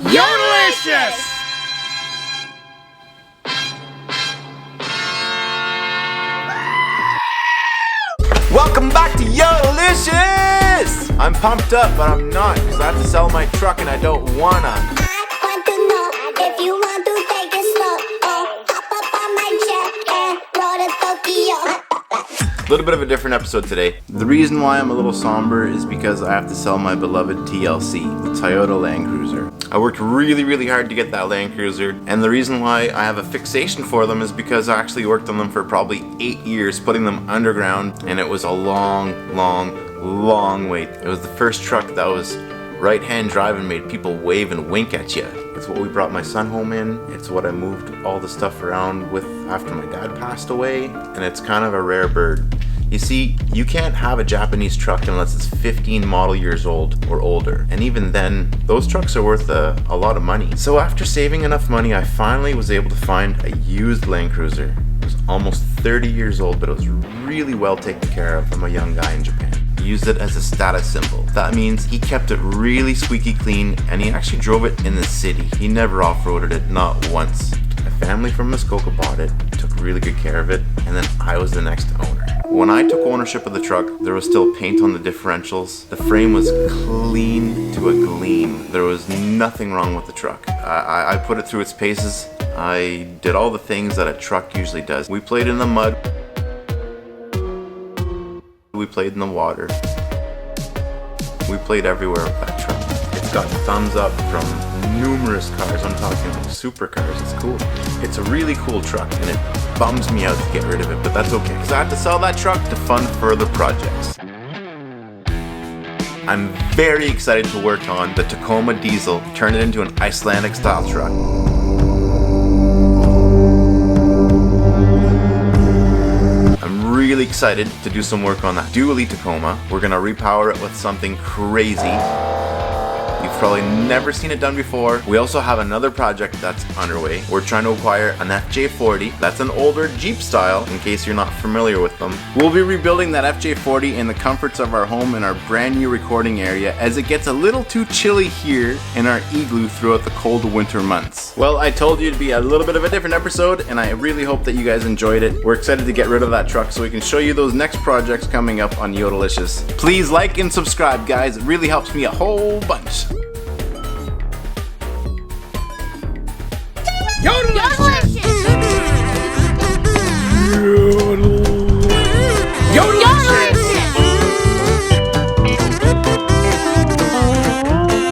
Yotalicious! Welcome back to Yotalicious! I'm pumped up, but I'm not, because I have to sell my truck and I don't wanna. I want to know if you want to take it slow. Oh, hop up on my jet and roll to Tokyo. A little bit of a different episode today. The reason why I'm a little somber is because I have to sell my beloved TLC, the Toyota Land Cruiser. I worked really hard to get that Land Cruiser, and the reason why I have a fixation for them is because I actually worked on them for probably 8 years, putting them underground, and it was a long wait. It was the first truck that was right-hand drive and made people wave and wink at you. It's what we brought my son home in. It's what I moved all the stuff around with after my dad passed away, and it's kind of a rare bird. You see, you can't have a Japanese truck unless it's 15 model years old or older, and even then, those trucks are worth a lot of money. So after saving enough money, I finally was able to find a used Land Cruiser. It was almost 30 years old, but it was really well taken care of from a young guy in Japan. He used it as a status symbol. That means he kept it really squeaky clean, and he actually drove it in the city. He never off-roaded it, not once. A family from Muskoka bought it, took really good care of it, and then I was the next owner. When I took ownership of the truck, there was still paint on the differentials. The frame was clean to a gleam. There was nothing wrong with the truck. I put it through its paces. I did all the things that a truck usually does. We played in the mud. We played in the water. We played everywhere with that truck. It's got thumbs up from numerous cars. I'm talking like supercars. It's cool. It's a really cool truck, and it bums me out to get rid of it, but that's okay, because I have to sell that truck to fund further projects. I'm very excited to work on the Tacoma diesel, turn it into an Icelandic style truck. I'm really excited to do some work on that dually Tacoma. We're gonna repower it with something crazy. You've probably never seen it done before. We also have another project that's underway. We're trying to acquire an FJ40. That's an older Jeep style, in case you're not familiar with them. We'll be rebuilding that FJ40 in the comforts of our home in our brand new recording area, as it gets a little too chilly here in our igloo throughout the cold winter months. Well, I told you it'd be a little bit of a different episode, and I really hope that you guys enjoyed it. We're excited to get rid of that truck so we can show you those next projects coming up on Yotalicious. Please like and subscribe, guys. It really helps me a whole bunch.